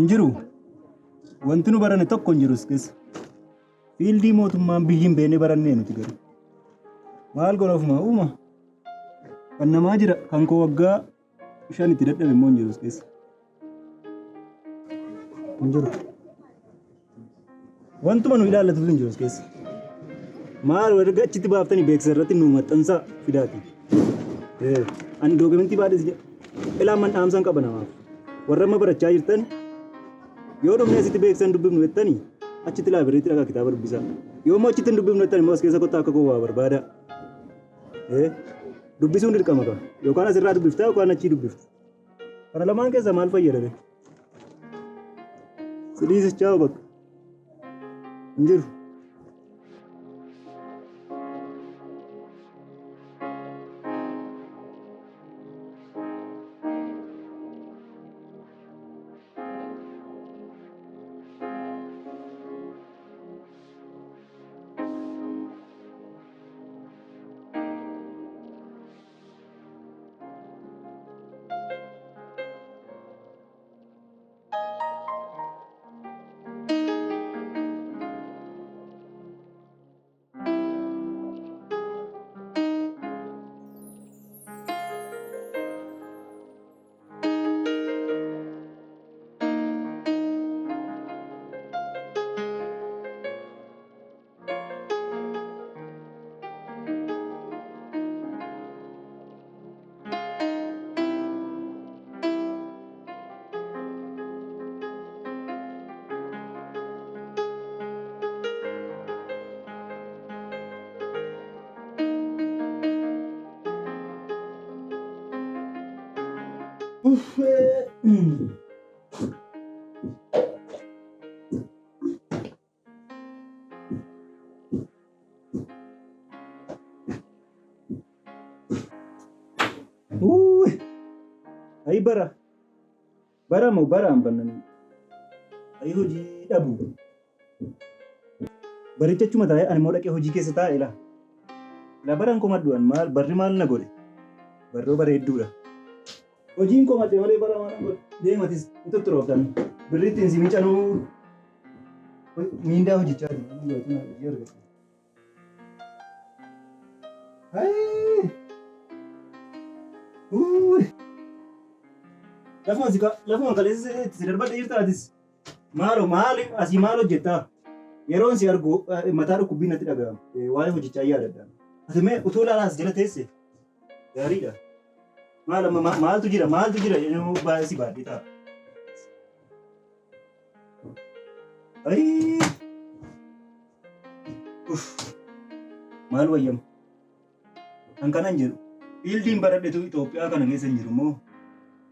Injiru wanti nu barane tokko hin jiru keessa. Fiildii mootummaan biyyiin beeknee barannee nuti garuu. Maal godha ofuma uuma? Kan namaa jira kan koo waggaa 5 itti dadhabe immoo hin jiru keessa. Injiru. Wantuma nu ilaallatu hin jiru keessa. Maal warra achitti baaftanii beeksisa irratti nu maxxansaa fidaati. Ani dookumentii baadhis ilaa man dhaamsan qaba namaaf. Warra amma barachaa jirtan yoo dhumni asitti beeksisan dubbifnu jettanii achitti laabireetti dhagaa kitaaba dubbisaa. Yoo immoo achitti hin dubbifnu jettanii immoo as keessa kottaa akka koo waa barbaada. Dubbisuun dirqama qaba. Yookaan asirraa dubbiftaa yookaan achii dubbifta. Kana lamaan keessaa maal fayyadame? Sidiisichaa bakka. Hin jiru. Ay bara mau bara ambanan. Ay hojii dhabu. Baricha cuma taa'ee ani moo dhaqee hojii keessa taa'eela. La baraan koo maddu'an maal barri maal na godhe. Barroo bareedduudha. Hojiin koo maddee malee bara maal godhe. Deematis tutturooftan. Birrittiin si micanuu miindaa hojichaati. Lafuma kaleessa si darbadhe jirtaatis maal asii maal hojjettaa yeroon si argu mataa dhukkubbii natti dhaga'ama waa'ee hojichaa yaadadha. Ati mee utuu laalaas jala teesse gaariidha. Maaltu jira jedhamu baay'ee si baadhee ta'a. Maal wayyama? Kan kanan jedhu fiildiin baradhetu Itoophiyaa kana keessa hin jiru moo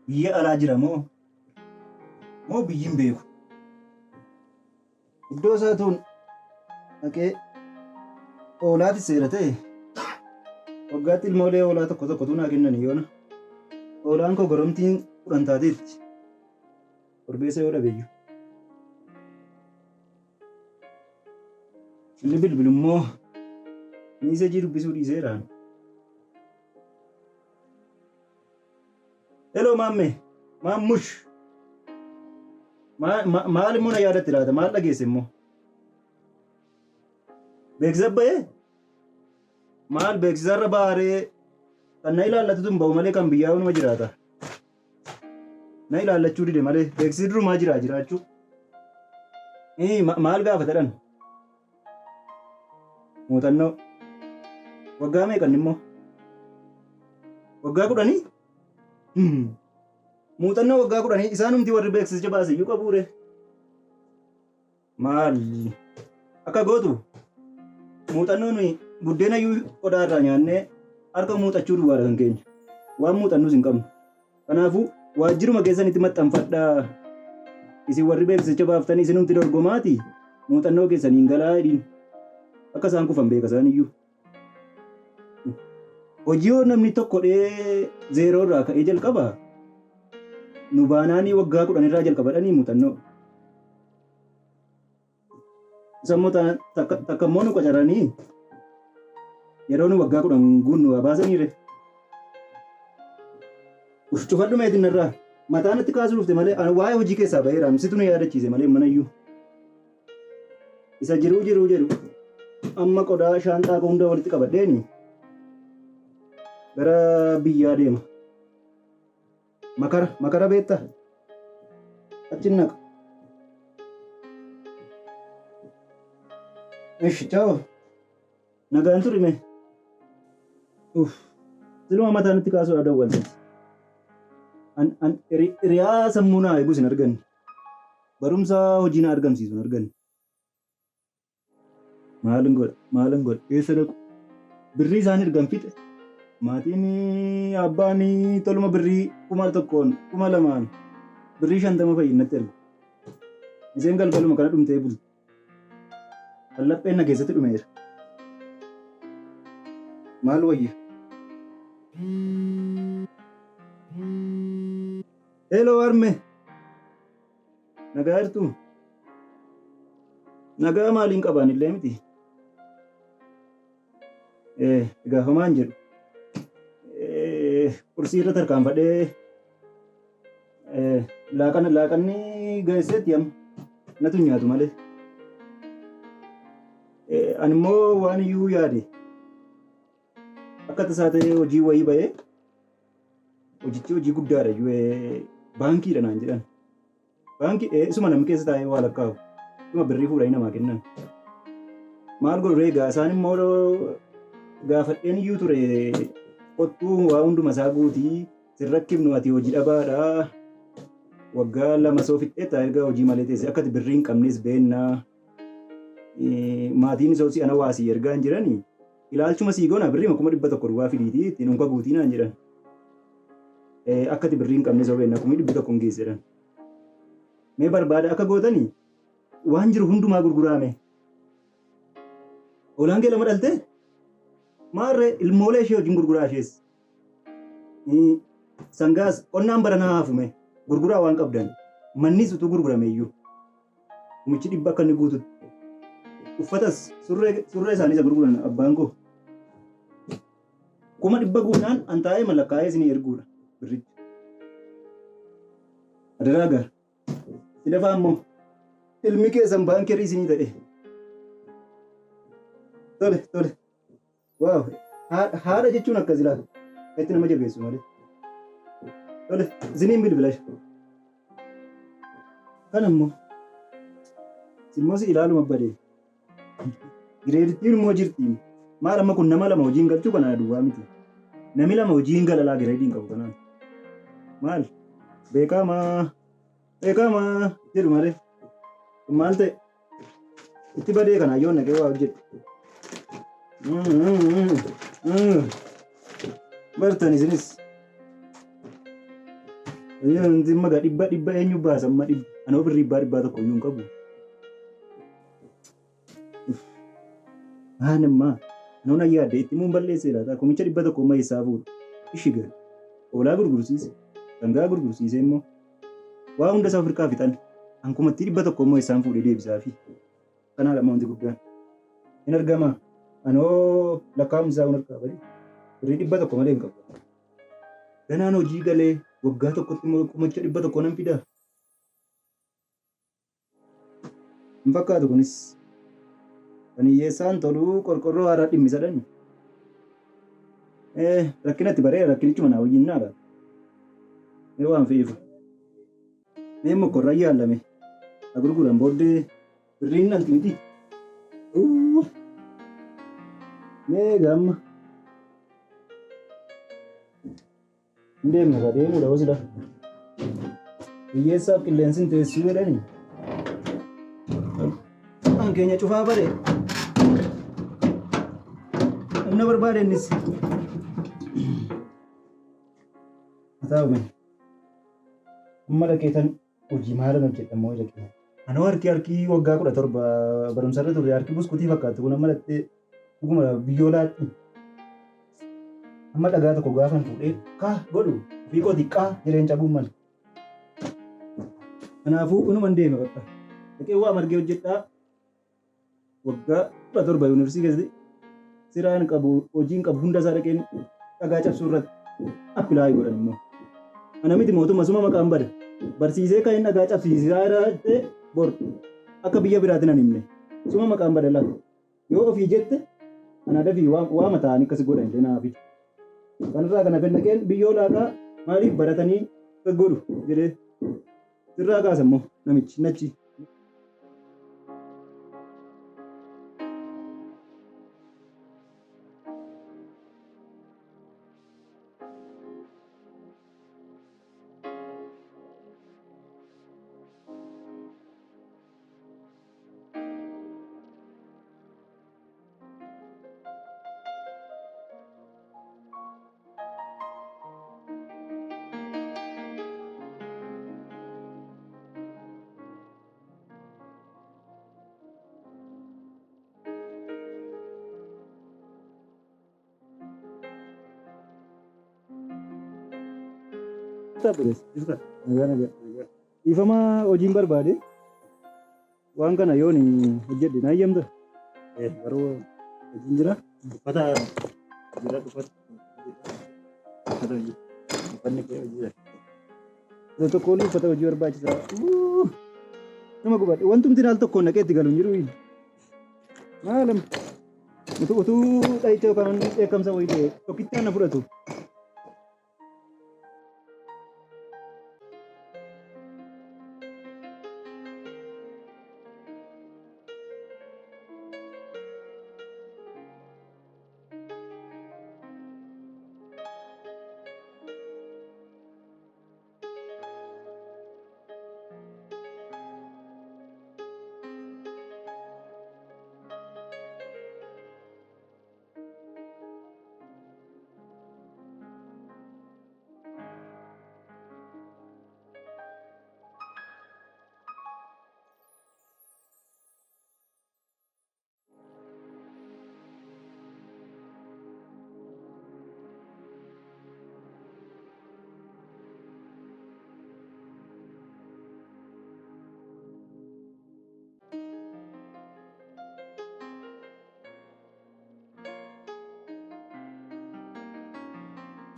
biyya alaa jira moo biyyiin beeku? Iddoo isaatuun dhaqee oolaati seera ta'e waggaatti ilmoolee oolaa tokkotu naa kennan yoona oolaan koo goromtiin 10 taateetti korbeessa yoo dhabeeyyu. Inni bilbilummoo miisejii dubbisuu dhiiseeraan. Hello mamme, mammush. Maal immoo na yaadatti laata? Maal dhageesse immoo? Beeksisa bahee? Maal beeksisarra baaree kan na ilaallatu tun ba'u malee kan biyyaa hunuma jiraata. Na ilaallachuu dide malee beeksisi durumaa jiraachuu. Maal gaafatadhan? Muuxannoo. Waggaa meeqan immoo? Waggaa 10? Muuxannoo waggaa 10 isaanumti warri beeksisicha baase iyyuu qabuure. Maali? Akka gootu muuxannoon buddeena iyyuu qodaa irraa nyaannee harka muuxachuu duwwaadha kan keenya. Waan muuxannuus hin qabnu. Kanaafuu waajjiruma keessanitti maxxanfadhaa. Isin warri beeksisicha baaftanii isinumti dorgomaati muuxannoo keessaniin galaa jedhiin. Akka isaan kufan beeka isaan iyyuu. Hojii yoo namni tokko zeeroo irraa ka'ee jalqaba nu baanaanii waggaa 10 irraa jalqabadhanii muuxannoo. Sammoo takka immoo nu qacaranii yeroo nu waggaa 10 guunnu baasaniire. Cufadhu meetiin irraa mataan itti kaasuu dhufte malee waa'ee hojii keessaa baheera situ nu yaadachiise malee manayyuu isa jiruu jedhu amma qodaa shaanxaa hunda walitti qabadheeni gara biyyaa deema makara beektaa achi naqa ishi ciao nagaan turime siluma mataan itti kaasuudha dawwaltati hiriyaa sammuu naa eegus hin arganne barumsa hojii na argamsiisu hin arganne maalin godha eessa dhaqu birrii isaan ergan fixe maatiin abbaan toluma birrii 1,200 birrii 50 fayyinatti ergu isheen galgaluma kana dhumtee bulti allapheen na keessatti dhumeera maal wayya hello arme nagaa jirtu nagaa maaliin qabaan illee miti egaa homaan jedhu kursii irra tarkaanfadhee laaqanni geesseetti amma natu nyaatu malee ani immoo waan iyyuu yaade akka tasaa ta'ee hojii wayii bahee hojichi hojii guddaadha iyyuu baankiidha naan jedhan baankii isuma namni keessa taa'ee waa lakkaa'u isuma birrii fuudhanii namaa kennan maal godhu egaa isaan immoo gaafadheen iyyuu ture qottuu waa hunduma isaa guutii sirrakkifnu ati hojii dhabaadha waggaa 2 soo fixxeetta erga hojii malee teesse akka ati birrii hin qabnes beennaa maatiin isoo si ana waasii ergaa hin jiranii ilaalchuma sii goona birrii 100 duwwaa fidiitii ittiin unka guutii naan jedhan akka ati birrii hin qabnes soo beennaa 100 hin geessedhan mee barbaada akka gootanii waan jiru hundumaa gurguraame oolaan kee 2 dhaltee maarree ilmoolee ishee wajjin gurguraa ishees sangaas qonnaan baranaa haafume gurguraa waan qabdan mannis utuu gurgurame iyyuu mumichi 100 akka inni guututti uffatas surree isaanii isa gurguran abbaan koo 100 guunaan an taa'ee malakkaa'ee isinii erguudha birrichi adaraagaa si dafaa immoo ilmi keessan baankerii isinii ta'e tole waaw haadha jechuun akkas ilaala itti nama jabeessu malee tole isiniin bilbila kan immoo simmoo si ilaaluma badee gireedittiin immoo jirtiin maal amma kun nama 2 hojiin galchuu kana duwwaa miti nami 2 hojiin galalaa gireediin qabu kanaan maal beekamaa jedhu malee maal ta'e itti badee kana yoo naqee waa hojjedhu bartan isinis magaa dhibba eenyu baasan ma dhibba anoo birrii dhibbaa tokko iyyuu hin qabu haanimmaa anoon ayyaadde itti muun balleessee laata kumicha 100 amma eessaa fuudhu ishiga oolaa gurgursiise sangaa gurgursiise immoo waa hunda isaa firqaa fixan hankumatti 100 immoo eessaan fuudhee deebisaafi kanaadha wanti guddaan hin argamaa anoo lakkaa'umsaa kun harkaa bari birrii 100 malee hin qabu ganaan hojii galee waggaa tokkotti immoo kumicha 100 nan fidaa hin fakkaatu kunis kan hiyyeessaan toluu qorqorroo haaraa dhimmisadhani rakkinatti bareera rakkinichuma naa wajjin naadha mee waan fe'iifu mee mokkorraa yaallame gurguran booddee birriin nanti miti mee gamma hin deemne ka deemuudha wasila hiyyeessaaf qilleensi hin teessuu jedhani an keenya cufaa bare namna barbaade innis ataa'ume amma dhaqeetan hojii maalan hojjedhamoo jedhama anoo harkii waggaa 17 barumsarra turre harki buskutii fakkaatu kun amma dhattee dhuguma biyyoo laatti amma dhagaa tokko gaafan fuudhee kaa godhu fiiqoo xiqqaa jireen cabuun mala kanaafuu unuman deema bakka dhaqee waa margee hojjedhaa waggaa 17 yuunivarsiitii keessatti siraan qabu hojiin qabu hunda isaa dhaqeen dhagaa cabsuu irratti appilaayi godhan immoo Ana miti mootummaa suma maqaan bada. Barsiisee kan hin dhagaa cabsiisaa irraa bor akka biyya biraatiin hin himne. Suma maqaan bada laata. Yoo ofii jette ana dafii waa mataan akkas godhan naafi. Kanarraa kana fennaqeen biyyoo laaqaa maaliif baratanii godhu jedhee sirraa kaasammoo namichi nachi. Ifamaa hojiin barbaade waan kana yoon hojjedhe na eeyyamta. Garuu hojiin jira. Uffata jira uffanni kee hojii jira. Tokko olii uffata hojii barbaachisaa. Nama gubadhe wantumti naal tokkoon naqee itti galu hin jiru. Maalam utuu dhahicha yookaan beekamsa wayii ta'e tokkitti ana fudhatu.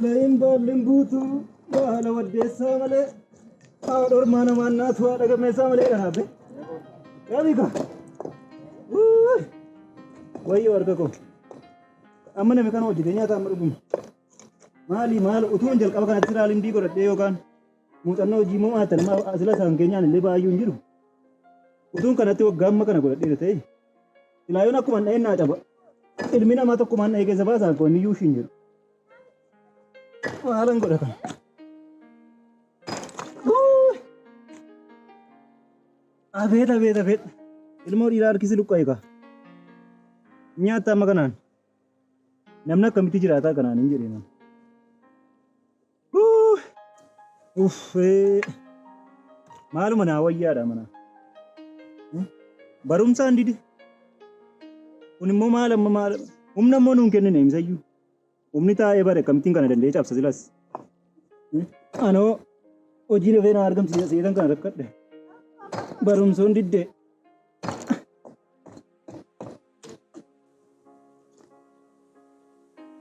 Lain balin butu bahala waddeessa malee haadha ormaa namaa naatu haadha gameessaa malee dhahaabe. Yaabika wayyoo harka koo amma namni kana hojjetee nyaata amma dhugumu maal utuun jalqaba kanatti ilaaliin dii godhadhee yookaan muuxannoo hojii moo maatan asila isaan keenyaan illee baay'uu hin jiru. Utuun kanatti waggaa amma kana godhadhee ta'e silaayoon akkuma dhaheen naa caba ilmi namaa tokkumaan dhahee keessa baasaan koo inni iyyuu ishiin jedhu. Maalan godha kana. Abeet. Ilmoo dhiiraa harkisi luqqa'e kaa. Nyaata amma kanaan. Namni akkamitti jiraataa kanaan hin jedhee. Maaluma naa wayyaadha mana. Barumsaan didi. Kun immoo maal humna immoo nuun kennine himsayyuu. Humni taa'ee bare akkamittiin kana danda'ee cabsa silas. Anoo hojii dhufee na argamsiisa seetan kana rakkadhe. Barumsoon diddee.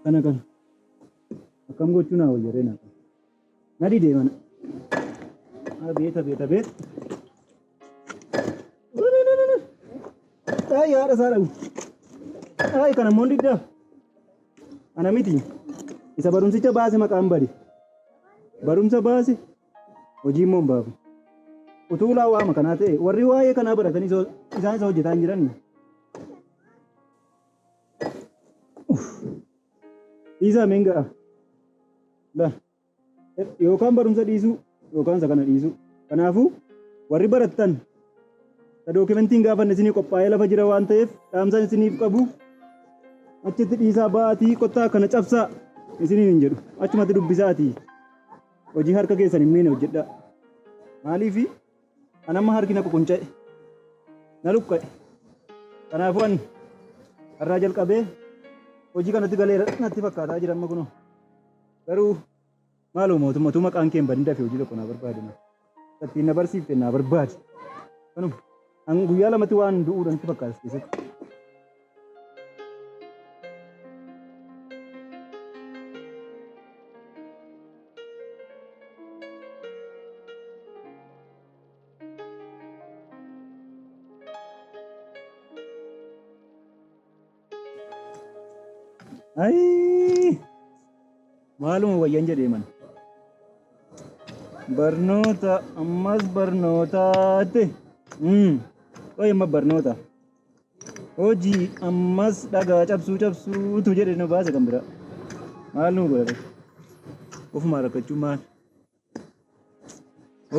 Kana akkam gochuu naa wayyaaree naa. Na didee mana. Abeet. Ay haadha isaa dhabu. Ay kana immoo diddaa. Ana miti isa barumsicha baase maqaan bade. Barumsa baase hojii immoo hin baafu. Utuu laawwaama kanaa ta'e warri waa'ee kanaa baratanii isaan isa hojjetaa hin jiran. Dhiisaa meen ga'a. Yookaan barumsa dhiisuu yookaan isa kana dhiisuu. Kanaafuu warri barattan dookimentiin gaafanne isinii qophaa'ee lafa jira waan ta'eef dhaamsaan isiniif qabu. Achitti dhiisaa ba'aatii qottaa kana cabsaa isiniin hin jedhu. Achumatti dubbisaatii hojii harka keessan hin miine hojjedhaa. Maaliifi an amma harki na qunca'e na luqqa'e. Kanaafuu ani har'aa jalqabee hojii kanatti galeera natti fakkaataa jira amma kunoo. Garuu maaloo mootummaatu maqaan kee hin badin dafee hojii tokko naa barbaade. Ittiin na barsiifte naa barbaade. Kanuma an guyyaa lamatti waan du'uudhaan natti fakkaata keessatti. Ayii maaluma wayyan jedhee man barnoota ammas barnootaatti oye amma barnoota hojii ammas dhagaa cabsuutu jedhe nu baase kan biraa maal nu godhate ofumaa rakkachuu maal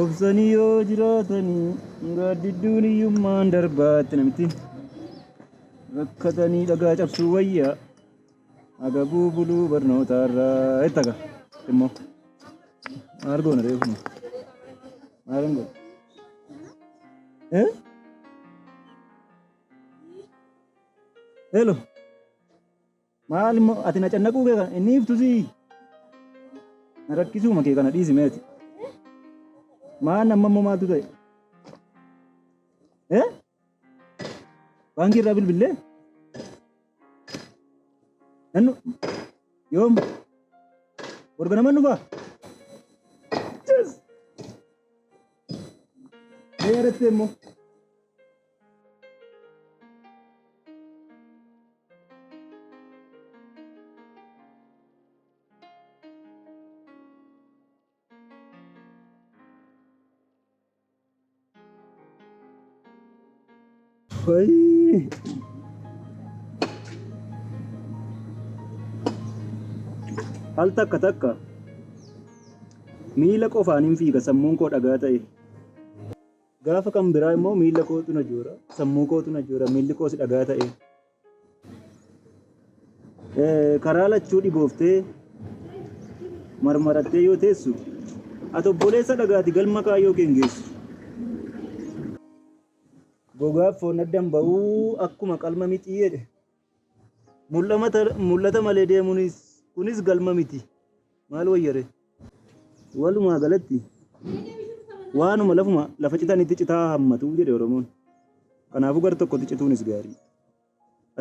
obsanii yoo jiraatanii gaaddidduun iyyummaan darbaatti namitti rakkatanii dhagaa cabsuu wayyaa agabuu buluu barnootaarraa ittaga immoo maal goona reefuma maal hin godhu hello maal immoo ati na cannaquu kee kana inni iftusii na rakkisuma kee kana dhiisimeeti maan amma immoo maaltu ta'e baankii irraa bilbillee nannu yoom borganaman dhufaa mee yarattee immoo al takka miila qofaaniin fiiga sammuun koo dhagaa ta'e gaafa kan biraa immoo miila kootu na joora sammuu kootu na joora miilli koos dhagaa ta'e karaa lachuu dhibooftee marmarattee yoo teessu ati obboleessa dhagaati galma kaayyoo kee hin geessu gogaaf foon addaan ba'uu akkuma qalma mixii jedhe mul'ata malee deemuunis kunis galma miti maal wayyare walumaa galatti waanuma lafa citanitti citaa hammatu jedhe Oromoon kanaafuu gar tokkotti cituunis gaarii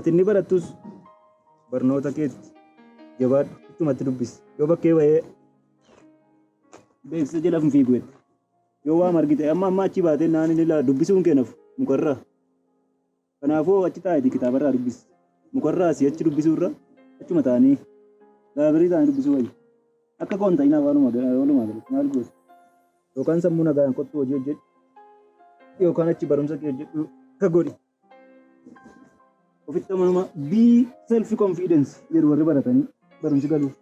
ati inni barattus barnoota keetti jabaadhu ittumatti dubbisi yoo bakkee ba'ee beeksisa jala hin fiigu yoo waa margite amma achi baatee naan inni laa dubbisuun kee nafu mukarraa kanaafuu achi taa'eeti kitaabarraa dubbisi mukarraa si achi dubbisuurra achuma ta'anii laabirii ta'anii dubbisuu wayya akka koontaayinaa walumaa galatti maal goota yookaan sammuu nagaan kottu hojii hojjedhu yookaan achi barumsa kee hojjedhu akka godhi ofitti amanuma bii self confidence jedhu warri baratanii barumsi galuuf